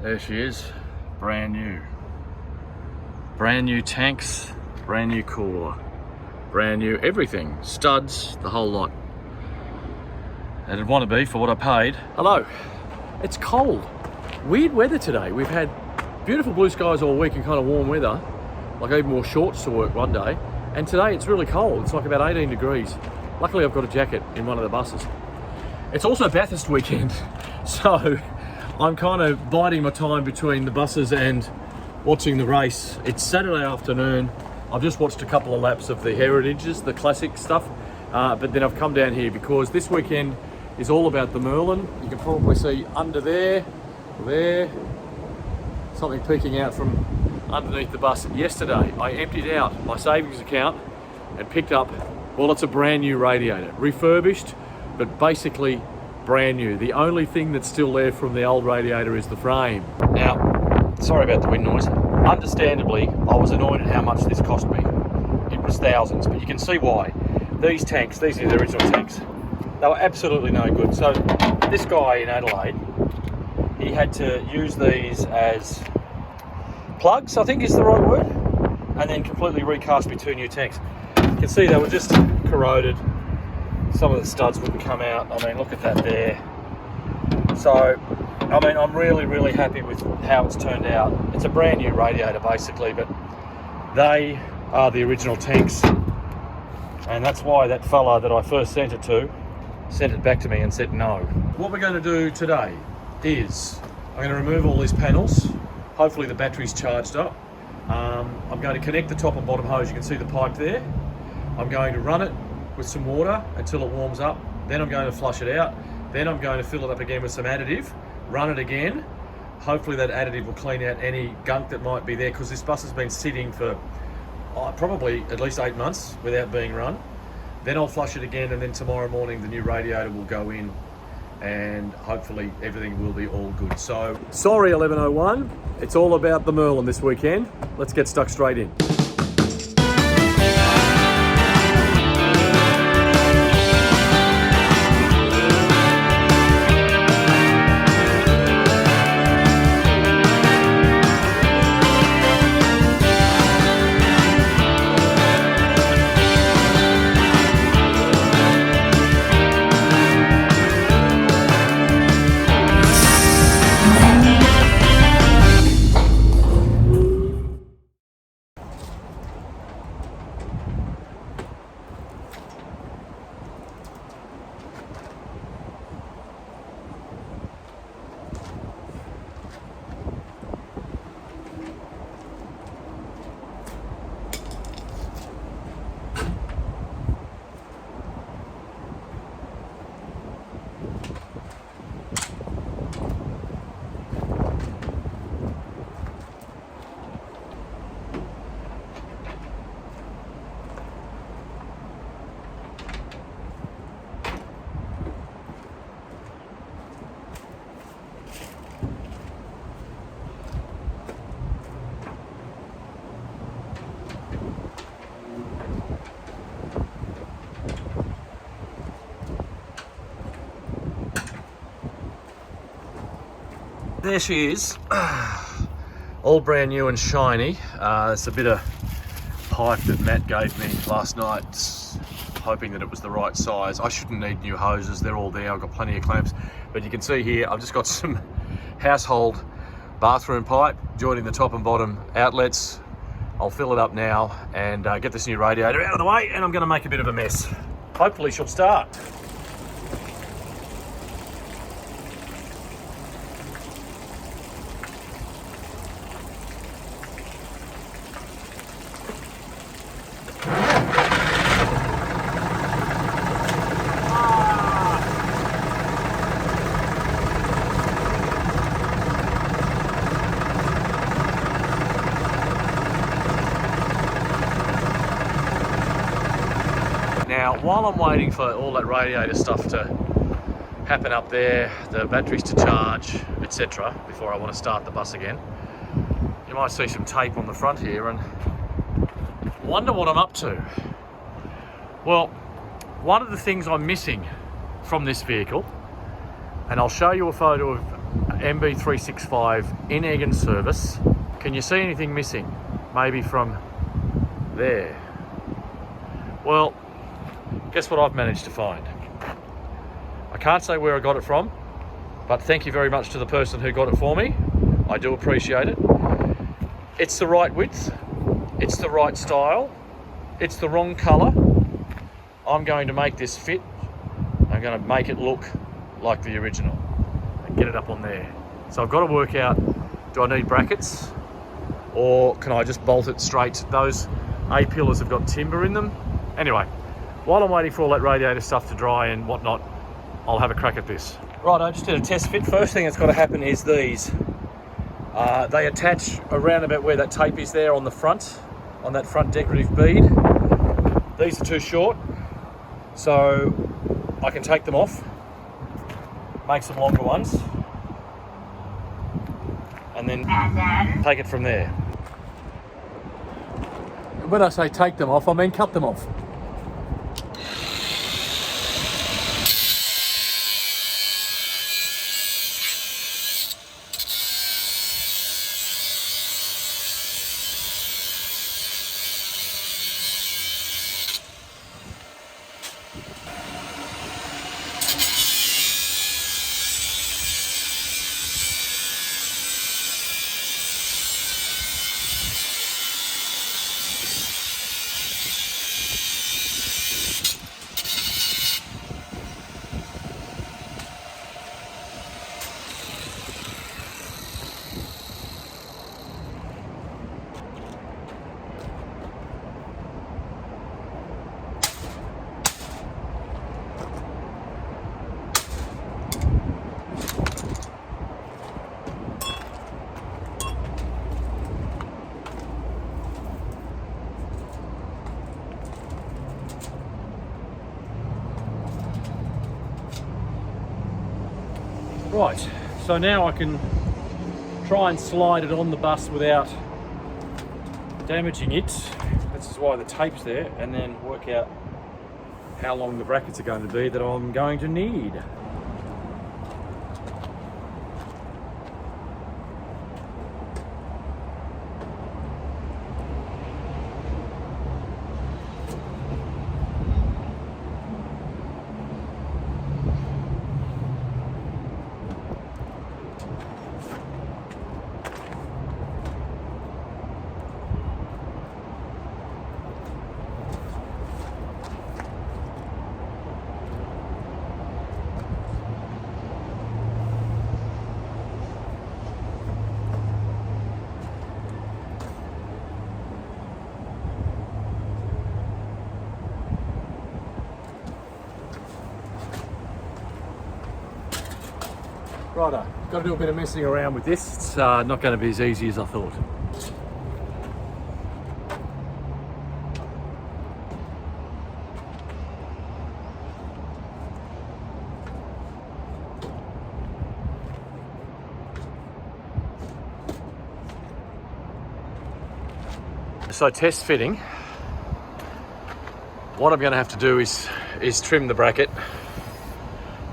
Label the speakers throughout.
Speaker 1: There she is, brand new. Brand new tanks, brand new cooler, brand new everything, studs, the whole lot. And it'd want to be for what I paid. Hello, it's cold. Weird weather today. We've had beautiful blue skies all week and kind of warm weather, like I even wore shorts to work one day. And today it's really cold. It's like about 18 degrees. Luckily I've got a jacket in one of the buses. It's also Bathurst weekend, so I'm kind of biding my time between the buses and watching the race. It's Saturday afternoon. I've just watched a couple of laps of the heritages, the classic stuff, but then I've come down here because this weekend is all about the Merlin. You can probably see under there, something peeking out from underneath the bus. Yesterday, I emptied out my savings account and picked up, well, it's a brand new radiator, refurbished, but basically brand new. The only thing that's still there from the old radiator is the frame. Now, sorry about the wind noise. Understandably, I was annoyed at how much this cost me. It was thousands, but you can see why. These tanks, these are the original tanks. They were absolutely no good. So this guy in Adelaide, he had to use these as plugs, I think is the right word, and then completely recast me two new tanks. You can see they were just corroded. Some of the studs wouldn't come out. I mean, look at that there. So, I mean, I'm really happy with how it's turned out. It's a brand new radiator basically, but they are the original tanks. And that's why that fella that I first sent it to sent it back to me and said no. What we're going to do today is I'm going to remove all these panels. Hopefully the battery's charged up. I'm going to connect the top and bottom hose. You can see the pipe there. I'm going to run it with some water until it warms up. Then I'm going to flush it out. Then I'm going to fill it up again with some additive, run it again. Hopefully that additive will clean out any gunk that might be there, because this bus has been sitting for probably at least 8 months without being run. Then I'll flush it again, and then tomorrow morning the new radiator will go in and hopefully everything will be all good. So, sorry 1101, it's all about the Merlin this weekend. Let's get stuck straight in. There she is, all brand new and shiny. It's a bit of pipe that Matt gave me last night, hoping that it was the right size. I shouldn't need new hoses, they're all there, I've got plenty of clamps. But you can see here, I've just got some household bathroom pipe joining the top and bottom outlets. I'll fill it up now and get this new radiator out of the way, and I'm gonna make a bit of a mess. Hopefully she'll start. Now, while I'm waiting for all that radiator stuff to happen up there, the batteries to charge, etc., before I want to start the bus again, you might see some tape on the front here and wonder what I'm up to. Well, one of the things I'm missing from this vehicle, and I'll show you a photo of MB365 in egg and service. Can you see anything missing? Maybe from there. Well, guess what I've managed to find? I can't say where I got it from, but thank you very much to the person who got it for me. I do appreciate it. It's the right width, it's the right style, it's the wrong colour. I'm going to make this fit. I'm going to make it look like the original and get it up on there. So I've got to work out, do I need brackets or can I just bolt it straight? Those A-pillars have got timber in them. Anyway, while I'm waiting for all that radiator stuff to dry and whatnot, I'll have a crack at this. Right, I just did a test fit. First thing that's got to happen is these. They attach around about where that tape is there on the front, on that front decorative bead. These are too short, so I can take them off, make some longer ones, and then take it from there. When I say take them off, I mean cut them off. Right, so now I can try and slide it on the bus without damaging it. This is why the tape's there, and then work out how long the brackets are going to be that I'm going to need. Righto, got to do a bit of messing around with this. It's not going to be as easy as I thought. So test fitting, what I'm going to have to do is trim the bracket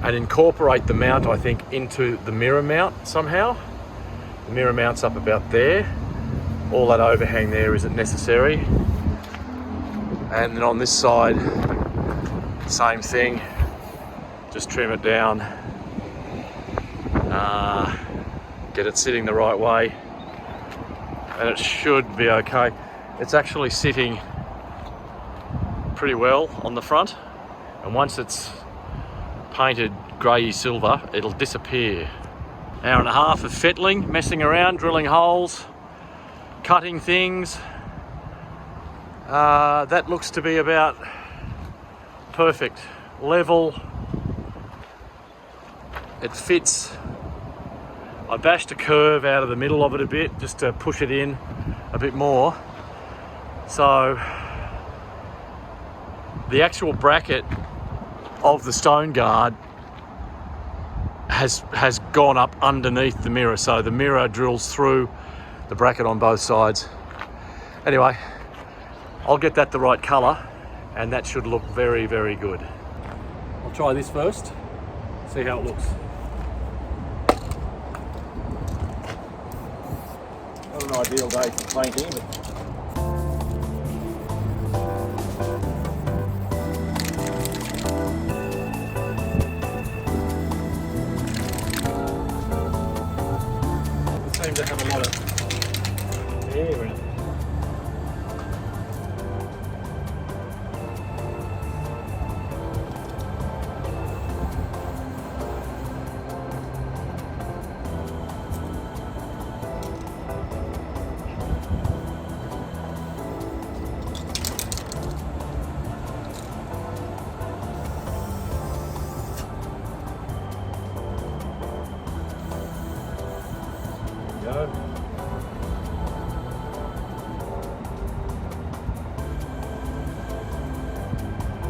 Speaker 1: and incorporate the mount, I think, into the mirror mount somehow. The mirror mount's up about there. All that overhang there isn't necessary. And then on this side, same thing. Just trim it down. Get it sitting the right way. And it should be okay. It's actually sitting pretty well on the front. And once it's painted grey silver, it'll disappear. Hour and a half of fettling, messing around, drilling holes, cutting things. That looks to be about perfect. Level. It fits. I bashed a curve out of the middle of it a bit just to push it in a bit more. So the actual bracket of the stone guard has gone up underneath the mirror, so the mirror drills through the bracket on both sides. Anyway, I'll get that the right colour and that should look very, very good. I'll try this first, see how it looks. an ideal day for painting, but we seem to have a lot of air in it.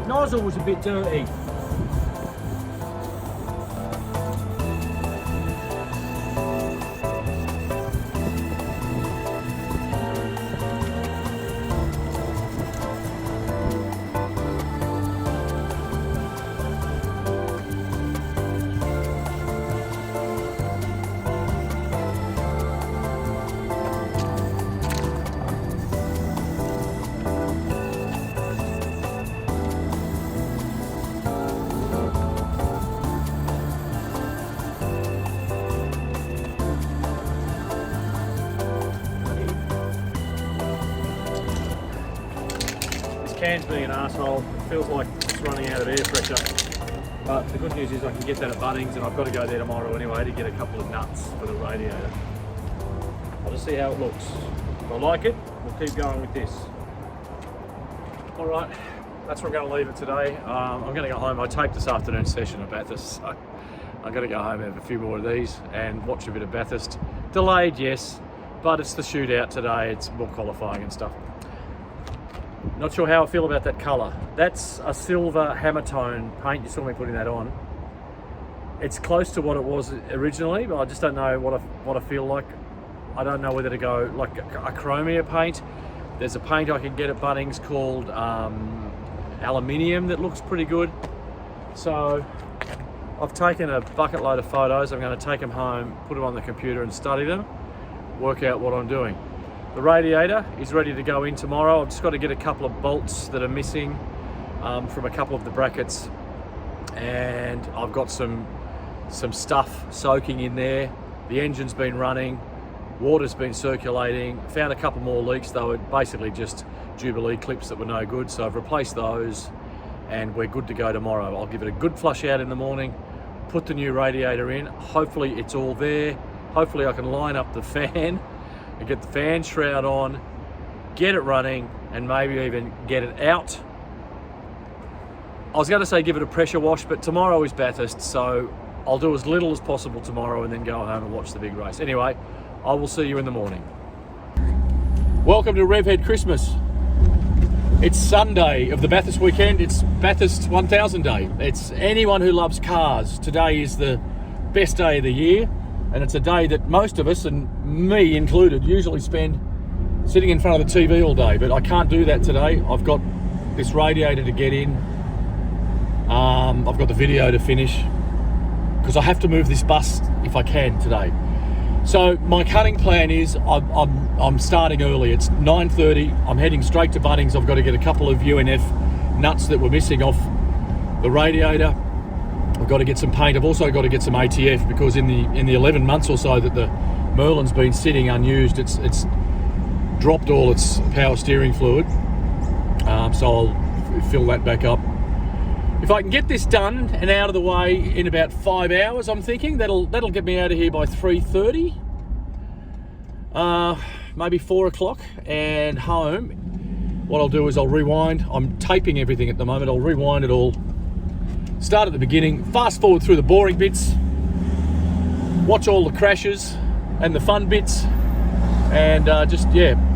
Speaker 2: Nozzle was a bit dirty. Can's being an arsehole. It feels like it's running out of air pressure. But the good news is I can get that at Bunnings, and I've got to go there tomorrow anyway to get a couple of nuts for the radiator. I'll just see how it looks. If I like it, we'll keep going with this. Alright, that's where I'm going to leave it today. I'm going to go home. I taped this afternoon's session of Bathurst, so I'm going to go home and have a few more of these and watch a bit of Bathurst. Delayed, yes, but it's the shootout today. It's more qualifying and stuff. Not sure how I feel about that colour. That's a silver hammer tone paint. You saw me putting that on. It's close to what it was originally, but I just don't know what I feel like. I don't know whether to go like a chromia paint. There's a paint I can get at Bunnings called aluminium that looks pretty good. So I've taken a bucket load of photos. I'm going to take them home, put them on the computer and study them, work out what I'm doing. The radiator is ready to go in tomorrow. I've just got to get a couple of bolts that are missing from a couple of the brackets, and I've got some stuff soaking in there. The engine's been running, water's been circulating. Found a couple more leaks though, basically just Jubilee clips that were no good, so I've replaced those and we're good to go tomorrow. I'll give it a good flush out in the morning, put the new radiator in. Hopefully it's all there. Hopefully I can line up the fan and get the fan shroud on, get it running, and maybe even get it out. I was going to say give it a pressure wash, but tomorrow is Bathurst, so I'll do as little as possible tomorrow and then go home and watch the big race. Anyway, I will see you in the morning. Welcome to Revhead Christmas. It's Sunday of the Bathurst weekend. It's Bathurst 1000 Day. It's anyone who loves cars. Today is the best day of the year. And it's a day that most of us, and me included, usually spend sitting in front of the TV all day. But I can't do that today. I've got this radiator to get in. I've got the video to finish because I have to move this bus if I can today. So my cutting plan is I'm starting early. It's 9:30. I'm heading straight to Bunnings. I've got to get a couple of UNF nuts that were missing off the radiator. I've got to get some paint. I've also got to get some ATF because in the 11 months or so that the Merlin's been sitting unused, it's dropped all its power steering fluid. So I'll fill that back up. If I can get this done and out of the way in about 5 hours, I'm thinking that'll get me out of here by 3:30, maybe 4 o'clock, and home. What I'll do is I'll rewind. I'm taping everything at the moment. I'll rewind it all. Start at the beginning, fast forward through the boring bits, watch all the crashes and the fun bits, and just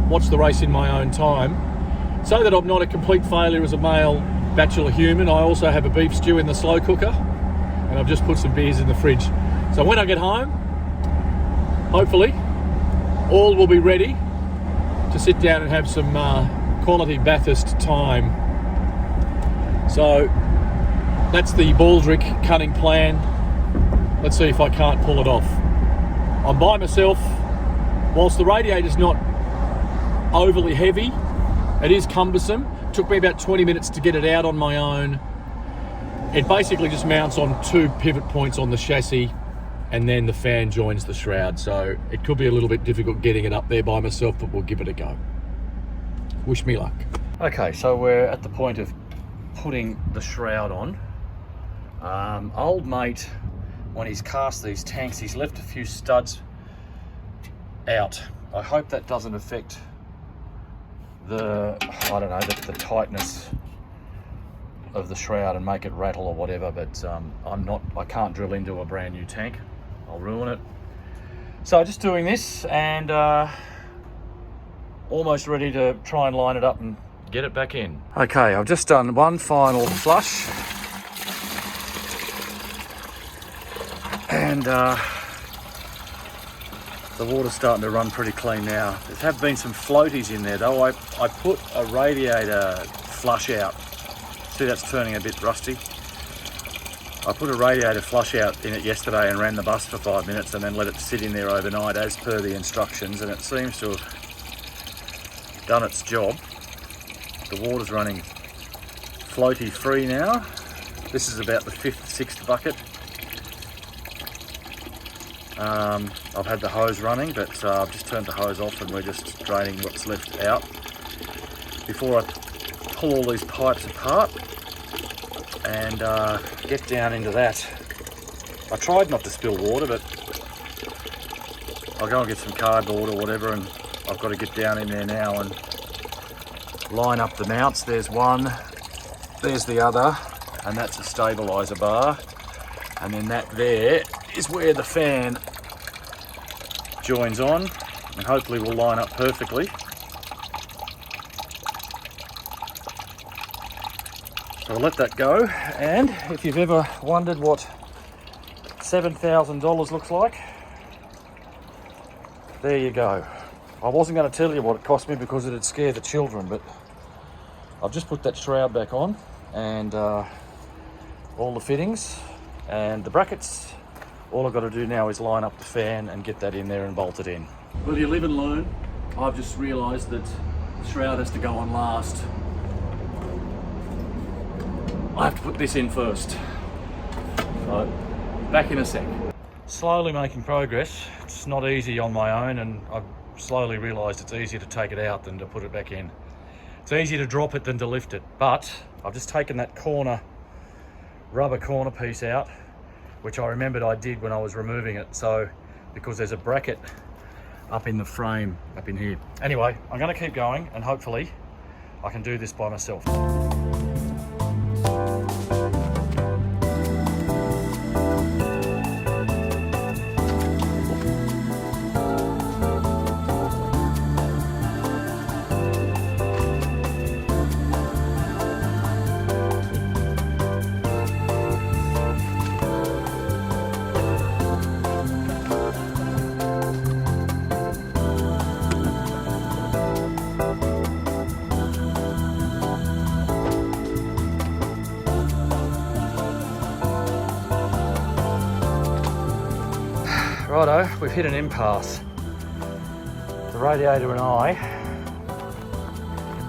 Speaker 2: watch the race in my own time, so that I'm not a complete failure as a male bachelor human. I also have a beef stew in the slow cooker, and I've just put some beers in the fridge. So when I get home, hopefully, all will be ready to sit down and have some quality Bathurst time. So that's the Baldrick cutting plan. Let's see if I can't pull it off. I'm by myself.
Speaker 1: whilst the radiator's not overly heavy, it is cumbersome. It took me about 20 minutes to get it out on my own. It basically just mounts on 2 pivot points on the chassis, and then the fan joins the shroud. So it could be a little bit difficult getting it up there by myself, but we'll give it a go. Wish me luck. Okay, so we're at the point of putting the shroud on. Old mate, when he's cast these tanks, he's left a few studs out. I hope that doesn't affect the, I don't know, the tightness of the shroud and make it rattle or whatever, but I can't drill into a brand new tank. I'll ruin it. So just doing this and almost ready to try and line it up and get it back in. Okay, I've just done one final flush. And the water's starting to run pretty clean now. There have been some floaties in there though. I put a radiator flush out. See, that's turning a bit rusty. I put a radiator flush out in it yesterday and ran the bus for 5 minutes and then let it sit in there overnight as per the instructions, and it seems to have done its job. The water's running floaty free now. This is about the 5th, 6th bucket. I've had the hose running, but I've just turned the hose off and we're just draining what's left out before I pull all these pipes apart and get down into that. I tried not to spill water, but I'll go and get some cardboard or whatever, and I've got to get down in there now and line up the mounts. There's one, there's the other, and that's a stabilizer bar, and then that there is where the fan joins on, and hopefully will line up perfectly. So I'll let that go, and if you've ever wondered what $7,000 looks like, there you go. I wasn't going to tell you what it cost me because it'd scare the children, but I've just put that shroud back on and all the fittings and the brackets. All I've got to do now is line up the fan and get that in there and bolt it in. Well, you live and learn. I've just realised that the shroud has to go on last. I have to put this in first. So, back in a sec. Slowly making progress. It's not easy on my own, and I've slowly realised it's easier to take it out than to put it back in. It's easier to drop it than to lift it, but I've just taken that rubber corner piece out, which I remembered I did when I was removing it. So, because there's a bracket up in the frame, up in here. Anyway, I'm going to keep going and hopefully I can do this by myself. Righto, we've hit an impasse. The radiator and I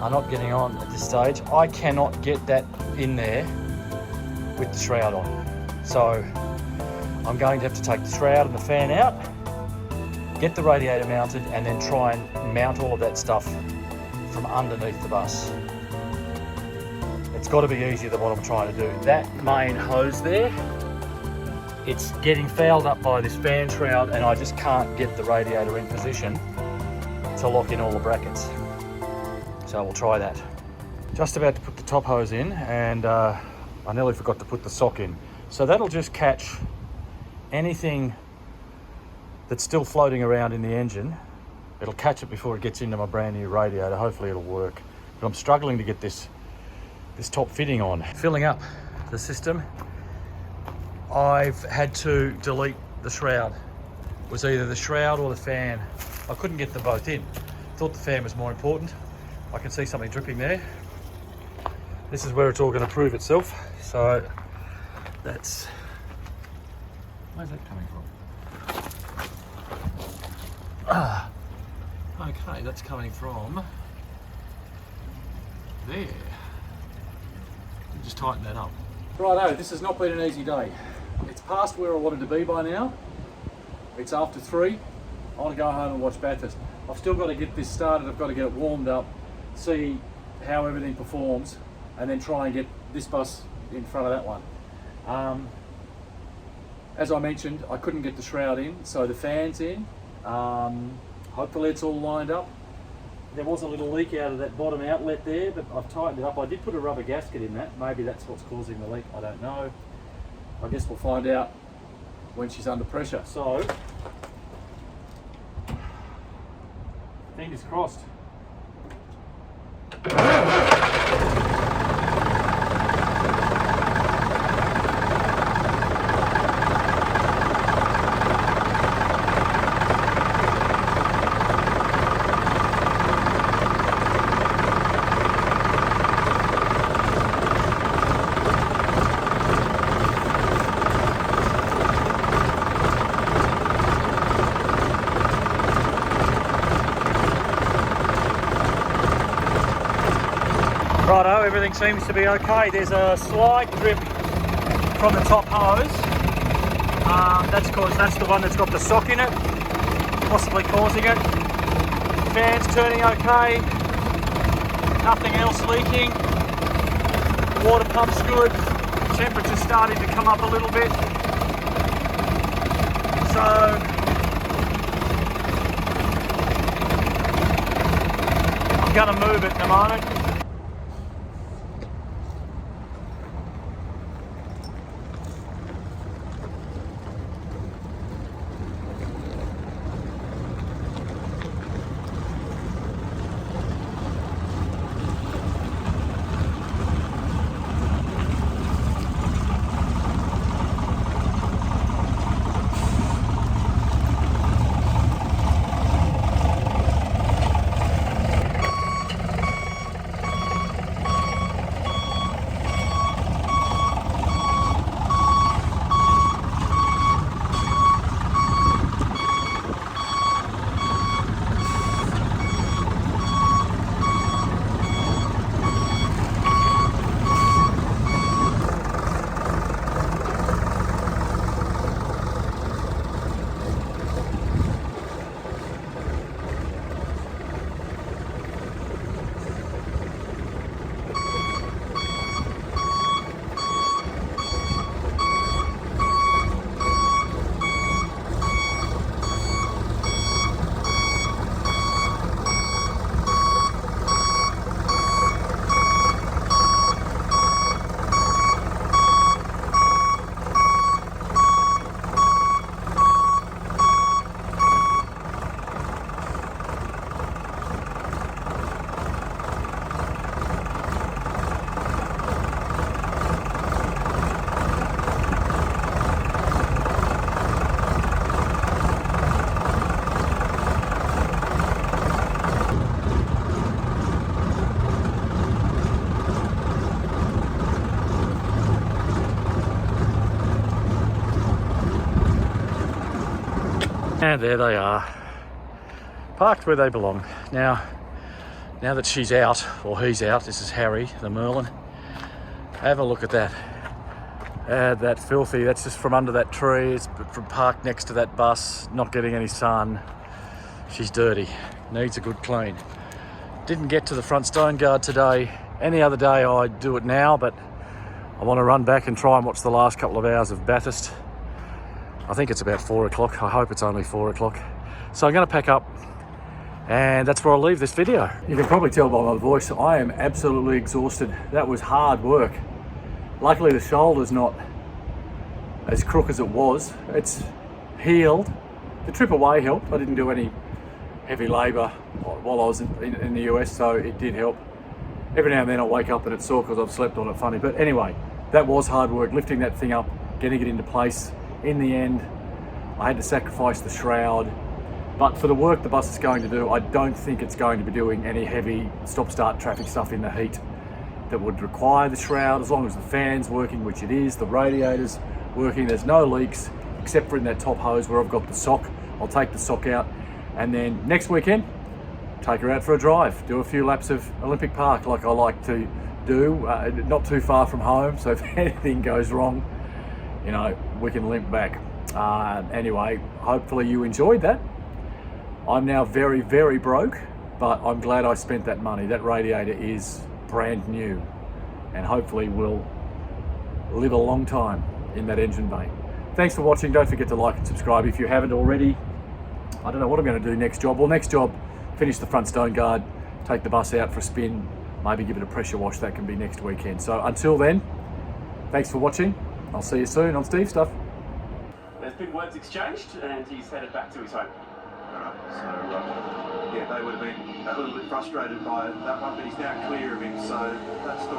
Speaker 1: are not getting on at this stage. I cannot get that in there with the shroud on. So I'm going to have to take the shroud and the fan out, get the radiator mounted, and then try and mount all of that stuff from underneath the bus. It's got to be easier than what I'm trying to do. That main hose there, it's getting fouled up by this fan shroud, and I just can't get the radiator in position to lock in all the brackets. So we'll try that. Just about to put the top hose in, and I nearly forgot to put the sock in. So that'll just catch anything that's still floating around in the engine. It'll catch it before it gets into my brand new radiator. Hopefully it'll work. But I'm struggling to get this top fitting on. Filling up the system. I've had to delete the shroud. It was either the shroud or the fan. I couldn't get them both in. Thought the fan was more important. I can see something dripping there. This is where it's all going to prove itself. So that's, where's that coming from? Okay, that's coming from there. Just tighten that up. Righto, this has not been an easy day. It's past where I wanted to be by now. It's after 3. I want to go home and watch Bathurst. I've still got to get this started. I've got to get it warmed up, see how everything performs, and then try and get this bus in front of that one. As I mentioned, I couldn't get the shroud in, so the fan's in. Hopefully it's all lined up. There was a little leak out of that bottom outlet there, but I've tightened it up. I did put a rubber gasket in that. Maybe that's what's causing the leak, I don't know. I guess we'll find out when she's under pressure. So, fingers crossed. Righto, everything seems to be okay. There's a slight drip from the top hose. That's because that's the one that's got the sock in it, possibly causing it. Fan's turning okay. Nothing else leaking. Water pump's good. Temperature's starting to come up a little bit. So I'm going to move it in a moment. And there they are, parked where they belong. Now that she's out, or he's out, this is Harry, the Merlin. Have a look at that. That filthy, that's just from under that tree. It's from parked next to that bus, not getting any sun. She's dirty, needs a good clean. Didn't get to the front stone guard today. Any other day I'd do it now, but I want to run back and try and watch the last couple of hours of Bathurst. I think it's about 4 o'clock. I hope it's only 4 o'clock. So I'm going to pack up, and that's where I'll leave this video. You can probably tell by my voice, I am absolutely exhausted. That was hard work. Luckily the shoulder's not as crook as it was. It's healed. The trip away helped. I didn't do any heavy labour while I was in the US, so it did help. Every now and then I wake up and it's sore because I've slept on it funny. But anyway, that was hard work, lifting that thing up, getting it into place. In the end, I had to sacrifice the shroud, but for the work the bus is going to do, I don't think it's going to be doing any heavy stop-start traffic stuff in the heat that would require the shroud, as long as the fan's working, which it is, the radiator's working, there's no leaks, except for in that top hose where I've got the sock. I'll take the sock out, and then next weekend, take her out for a drive, do a few laps of Olympic Park like I like to do, not too far from home, so if anything goes wrong, you know, we can limp back. Anyway, hopefully you enjoyed that. I'm now very, very broke, but I'm glad I spent that money. That radiator is brand new and hopefully will live a long time in that engine bay. Thanks for watching. Don't forget to like and subscribe if you haven't already. I don't know what I'm going to do next job. Well, next job, finish the front stone guard, take the bus out for a spin, maybe give it a pressure wash. That can be next weekend. So until then, thanks for watching. I'll see you soon on Steve Stuff.
Speaker 3: There's been words exchanged and he's headed back to his home.
Speaker 4: Alright, so yeah, they would have been a little bit frustrated by that one, but he's now clear of him, so that's the